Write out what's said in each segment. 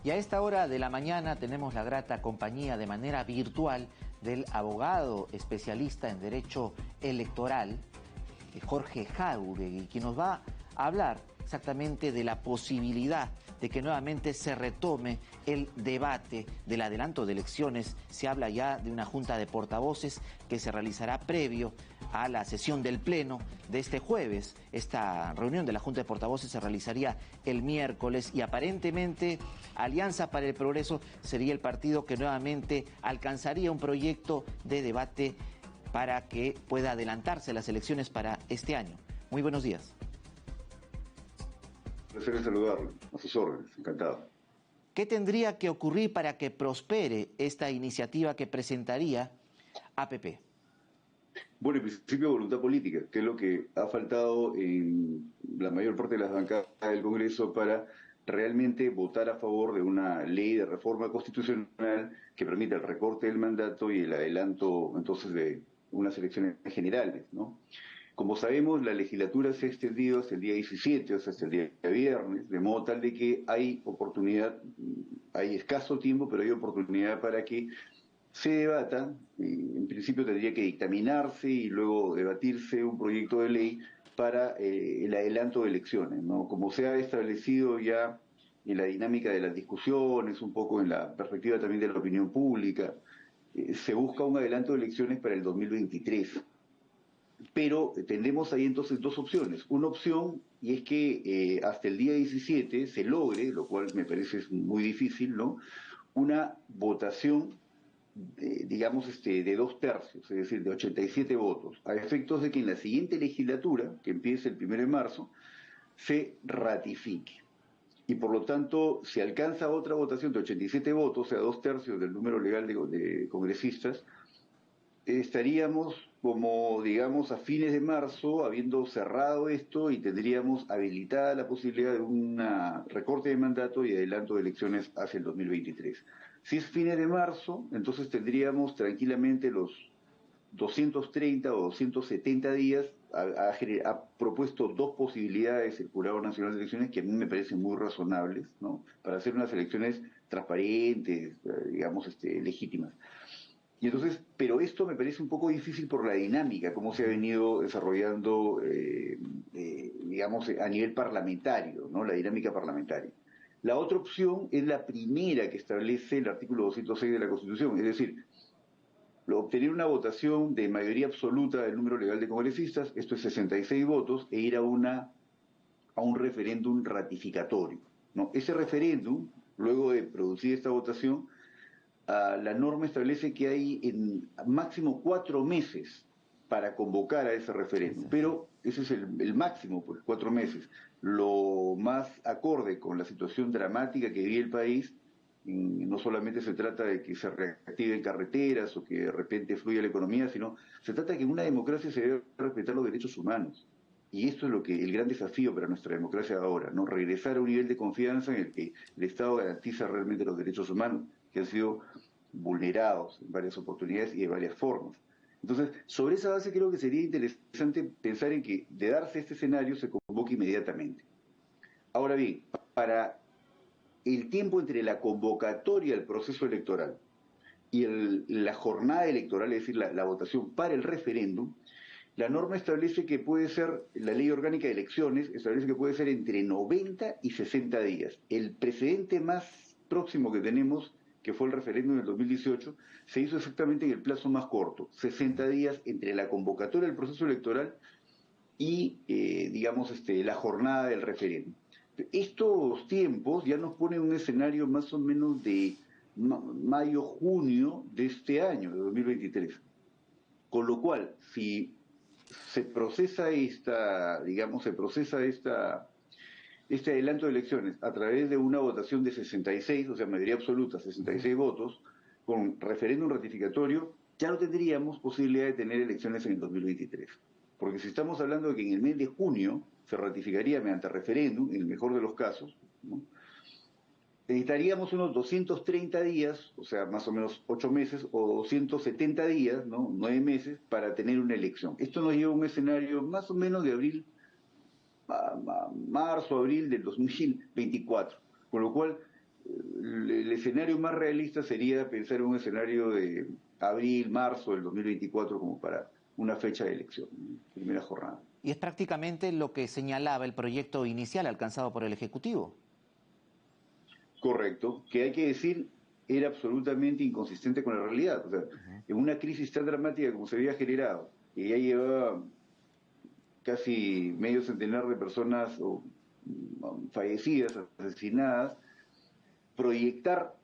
Y a esta hora de la mañana tenemos la grata compañía de manera virtual del abogado especialista en Derecho Electoral, Jorge Jauregui, quien nos va a hablar exactamente de la posibilidad de que nuevamente se retome el debate del adelanto de elecciones. Se habla ya de una junta de portavoces que se realizará previo a la sesión del Pleno de este jueves. Esta reunión de la Junta de Portavoces se realizaría el miércoles y aparentemente Alianza para el Progreso sería el partido que nuevamente alcanzaría un proyecto de debate para que pueda adelantarse las elecciones para este año. Muy buenos días. Placer en saludarlo, a sus órdenes, encantado. ¿Qué tendría que ocurrir para que prospere esta iniciativa que presentaría APP? Bueno, en principio voluntad política, que es lo que ha faltado en la mayor parte de las bancadas del Congreso para realmente votar a favor de una ley de reforma constitucional que permita el recorte del mandato y el adelanto entonces de unas elecciones generales, ¿no? Como sabemos, la legislatura se ha extendido hasta el día 17, o sea, hasta el día viernes, de modo tal de que hay oportunidad, hay escaso tiempo, pero hay oportunidad para que se debata. En principio tendría que dictaminarse y luego debatirse un proyecto de ley para el adelanto de elecciones, ¿no? Como se ha establecido ya en la dinámica de las discusiones, un poco en la perspectiva también de la opinión pública, se busca un adelanto de elecciones para el 2023. Pero tendremos ahí entonces dos opciones. Una opción, y es que hasta el día 17 se logre, lo cual me parece muy difícil, ¿no? Una votación, digamos, de 2/3, es decir, de 87 votos, a efectos de que en la siguiente legislatura, que empiece el 1 de marzo, se ratifique. Y por lo tanto, si alcanza otra votación de 87 votos, o sea, 2/3 del número legal de congresistas, estaríamos como, digamos, a fines de marzo, habiendo cerrado esto y tendríamos habilitada la posibilidad de un recorte de mandato y adelanto de elecciones hacia el 2023. Si es fines de marzo, entonces tendríamos tranquilamente los 230 o 270 días. Ha propuesto dos posibilidades el Jurado Nacional de Elecciones que a mí me parecen muy razonables, ¿no? Para hacer unas elecciones transparentes, digamos, legítimas. Y entonces, pero esto me parece un poco difícil por la dinámica, cómo se ha venido desarrollando, digamos, a nivel parlamentario, ¿no? La dinámica parlamentaria. La otra opción es la primera que establece el artículo 206 de la Constitución, es decir, obtener una votación de mayoría absoluta del número legal de congresistas, esto es 66 votos, e ir a un referéndum ratificatorio, ¿no? Ese referéndum, luego de producir esta votación, la norma establece que hay en máximo 4 meses para convocar a ese referéndum, pero ese es el máximo, pues 4 meses. Lo más acorde con la situación dramática que vive el país, no solamente se trata de que se reactiven carreteras o que de repente fluya la economía, sino se trata de que en una democracia se debe respetar los derechos humanos. Y esto es lo que el gran desafío para nuestra democracia ahora, ¿no? Regresar a un nivel de confianza en el que el Estado garantiza realmente los derechos humanos, que han sido vulnerados en varias oportunidades y de varias formas. Entonces, sobre esa base creo que sería interesante pensar en que, de darse este escenario, se convoque inmediatamente. Ahora bien, para el tiempo entre la convocatoria del proceso electoral y la jornada electoral, es decir, la votación para el referéndum, la norma establece que puede ser, la ley orgánica de elecciones establece que puede ser entre 90 y 60 días. El precedente más próximo que tenemos, que fue el referéndum del 2018, se hizo exactamente en el plazo más corto, 60 días entre la convocatoria del proceso electoral y, digamos, la jornada del referéndum. Estos tiempos ya nos ponen un escenario más o menos de mayo-junio de este año, de 2023. Con lo cual, si se procesa este adelanto de elecciones a través de una votación de 66, o sea, mayoría absoluta, 66 votos, con referéndum ratificatorio, ya no tendríamos posibilidad de tener elecciones en el 2023. Porque si estamos hablando de que en el mes de junio se ratificaría mediante referéndum, en el mejor de los casos, ¿no? Necesitaríamos unos 230 días, o sea, más o menos 8 meses, o 270 días, ¿no? 9 meses, para tener una elección. Esto nos lleva a un escenario más o menos de marzo, abril del 2024. Con lo cual, el escenario más realista sería pensar en un escenario de abril, marzo del 2024 como para una fecha de elección, primera jornada. Y es prácticamente lo que señalaba el proyecto inicial alcanzado por el Ejecutivo. Correcto, que hay que decir era absolutamente inconsistente con la realidad. O sea, en una crisis tan dramática como se había generado, que ya llevaba casi medio centenar de personas fallecidas, asesinadas, proyectar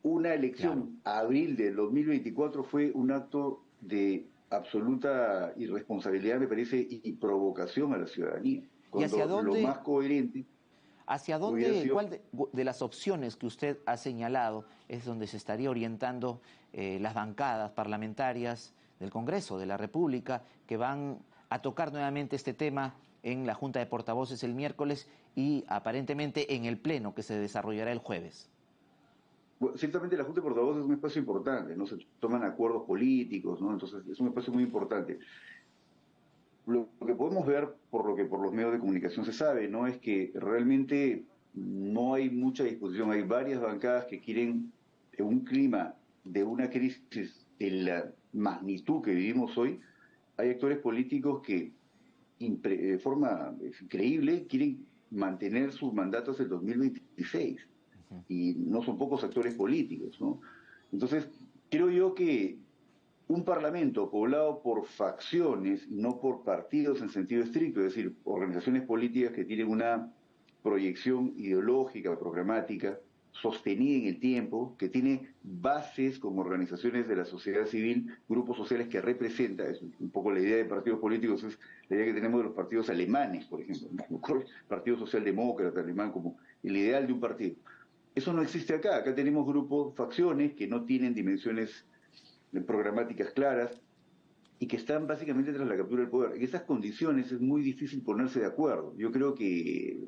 una Claro. elección a abril del 2024 fue un acto de absoluta irresponsabilidad, me parece, y provocación a la ciudadanía, ¿Y cuando lo más coherente hacia hubiera dónde, sido. cuál de las opciones que usted ha señalado es donde se estaría orientando las bancadas parlamentarias del Congreso de la República que van a tocar nuevamente este tema en la Junta de Portavoces el miércoles y aparentemente en el Pleno que se desarrollará el jueves? Bueno, ciertamente la Junta de Portavoces es un espacio importante, no se toman acuerdos políticos, ¿no? Entonces es un espacio muy importante. Lo que podemos ver, por lo que por los medios de comunicación se sabe, ¿no? Es que realmente no hay mucha disposición. Hay varias bancadas que quieren, en un clima de una crisis de la magnitud que vivimos hoy, hay actores políticos que de forma increíble quieren mantener sus mandatos el 2026 y no son pocos actores políticos, ¿no? Entonces, creo yo que un parlamento poblado por facciones y no por partidos en sentido estricto, es decir, organizaciones políticas que tienen una proyección ideológica, programática, sostenida en el tiempo, que tiene bases como organizaciones de la sociedad civil, grupos sociales que representa, es un poco la idea de partidos políticos, es la idea que tenemos de los partidos alemanes, por ejemplo, el Partido Socialdemócrata alemán como el ideal de un partido. Eso no existe acá, acá tenemos grupos, facciones que no tienen dimensiones programáticas claras y que están básicamente tras la captura del poder. En esas condiciones es muy difícil ponerse de acuerdo. Yo creo que,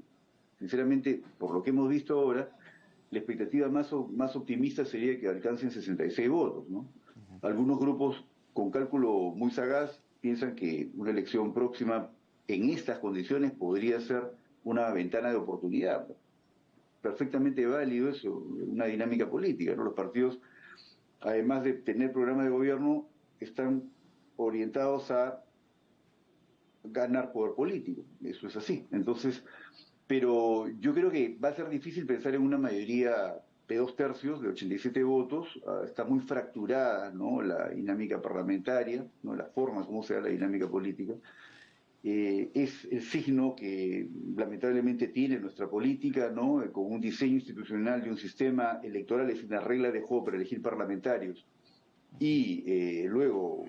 sinceramente, por lo que hemos visto ahora, la expectativa más optimista sería que alcancen 66 votos, ¿no? Algunos grupos con cálculo muy sagaz piensan que una elección próxima en estas condiciones podría ser una ventana de oportunidad. Perfectamente válido eso, una dinámica política, ¿no? Los partidos, además de tener programas de gobierno, están orientados a ganar poder político. Eso es así. Entonces, pero yo creo que va a ser difícil pensar en una mayoría de 2/3, de 87 votos. Está muy fracturada, ¿no? La dinámica parlamentaria, ¿no? La forma como se da la dinámica política. Es el signo que lamentablemente tiene nuestra política, ¿no? Con un diseño institucional de un sistema electoral, es una regla de juego para elegir parlamentarios y luego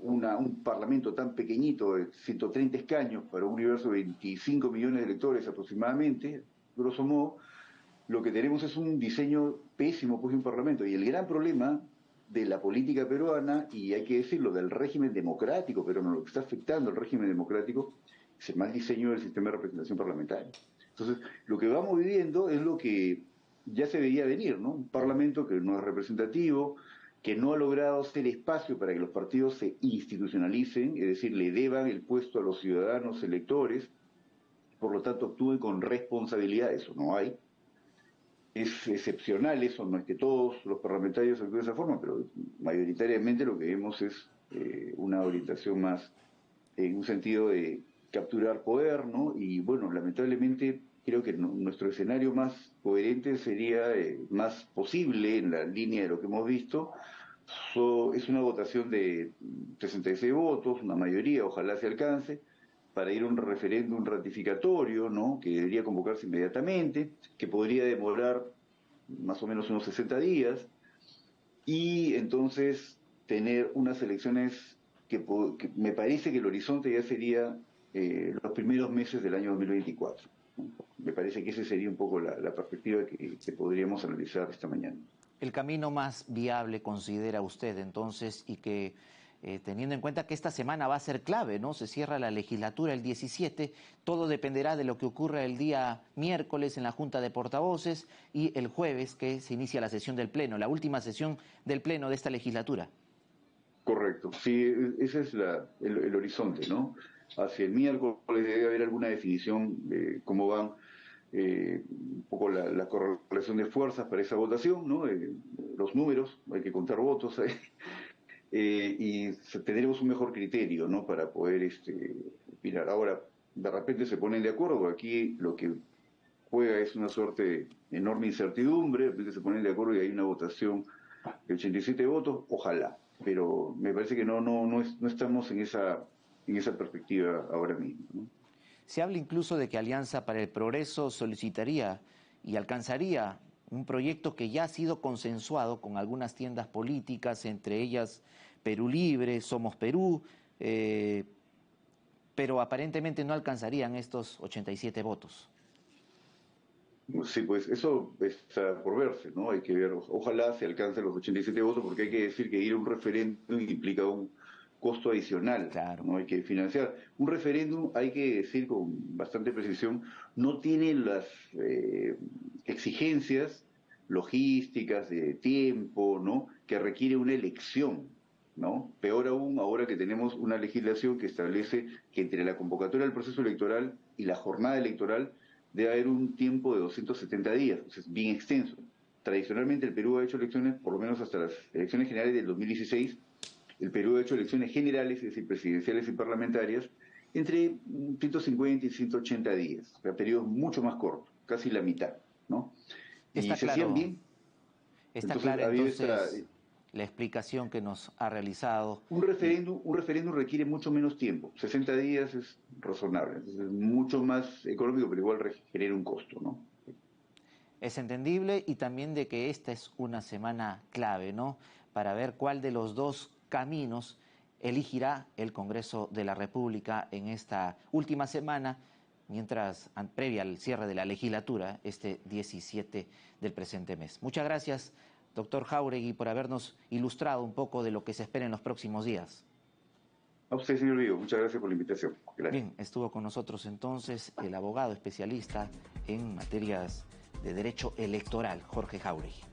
un parlamento tan pequeñito de 130 escaños para un universo de 25 millones de electores aproximadamente, grosso modo, lo que tenemos es un diseño pésimo pues, de un parlamento. Y el gran problema de la política peruana, y hay que decirlo, del régimen democrático peruano, lo que está afectando al régimen democrático, es el mal diseño del sistema de representación parlamentaria. Entonces, lo que vamos viviendo es lo que ya se veía venir, ¿no? Un parlamento que no es representativo, que no ha logrado ser espacio para que los partidos se institucionalicen, es decir, le deban el puesto a los ciudadanos electores, por lo tanto actúen con responsabilidad, eso no hay. Es excepcional eso, no es que todos los parlamentarios actúen de esa forma, pero mayoritariamente lo que vemos es una orientación más en un sentido de capturar poder, ¿no? Y bueno, lamentablemente creo que nuestro escenario más coherente sería más posible en la línea de lo que hemos visto. Es una votación de 66 votos, una mayoría, ojalá se alcance, para ir a un referéndum ratificatorio, ¿no? Que debería convocarse inmediatamente, que podría demorar más o menos unos 60 días, y entonces tener unas elecciones que me parece que el horizonte ya sería los primeros meses del año 2024. ¿No? Me parece que esa sería un poco la perspectiva que podríamos analizar esta mañana. El camino más viable considera usted entonces y que teniendo en cuenta que esta semana va a ser clave, ¿no? Se cierra la legislatura el 17, todo dependerá de lo que ocurra el día miércoles en la Junta de Portavoces y el jueves que se inicia la sesión del Pleno, la última sesión del Pleno de esta legislatura. Correcto, sí, ese es horizonte, ¿no? Hacia el miércoles debe haber alguna definición de cómo van un poco la correlación de fuerzas para esa votación, ¿no? Los números, hay que contar votos, y tendremos un mejor criterio, ¿no? Para poder opinar. Ahora, de repente se ponen de acuerdo, aquí lo que juega es una suerte de enorme incertidumbre, de repente se ponen de acuerdo y hay una votación de 87 votos, ojalá, pero me parece que no estamos en esa perspectiva ahora mismo, ¿no? Se habla incluso de que Alianza para el Progreso solicitaría y alcanzaría un proyecto que ya ha sido consensuado con algunas tiendas políticas, entre ellas Perú Libre, Somos Perú, pero aparentemente no alcanzarían estos 87 votos. Sí, pues eso está por verse, ¿no? Hay que ver, ojalá se alcancen los 87 votos, porque hay que decir que ir a un referéndum implica un costo adicional, Claro. ¿no? Hay que financiar. Un referéndum, hay que decir con bastante precisión, no tiene las exigencias logísticas, de tiempo, ¿no? Que requiere una elección, ¿no? Peor aún ahora que tenemos una legislación que establece que entre la convocatoria del proceso electoral y la jornada electoral debe haber un tiempo de 270 días, o sea, es bien extenso. Tradicionalmente el Perú ha hecho elecciones, por lo menos hasta las elecciones generales del 2016, el Perú ha hecho elecciones generales, es decir, presidenciales y parlamentarias, entre 150 y 180 días, o sea, periodos mucho más cortos, casi la mitad, ¿no? Y Está se hacían claro, bien, está entonces clara había esta... entonces la explicación que nos ha realizado. Un referéndum requiere mucho menos tiempo, 60 días es razonable, entonces es mucho más económico, pero igual genera un costo, ¿no? Es entendible y también de que esta es una semana clave, ¿no? Para ver cuál de los dos caminos elegirá el Congreso de la República en esta última semana, mientras previa al cierre de la legislatura, este 17 del presente mes. Muchas gracias, doctor Jáuregui, por habernos ilustrado un poco de lo que se espera en los próximos días. A usted, señor Vigo, muchas gracias por la invitación. Gracias. Bien, estuvo con nosotros entonces el abogado especialista en materias de derecho electoral, Jorge Jáuregui.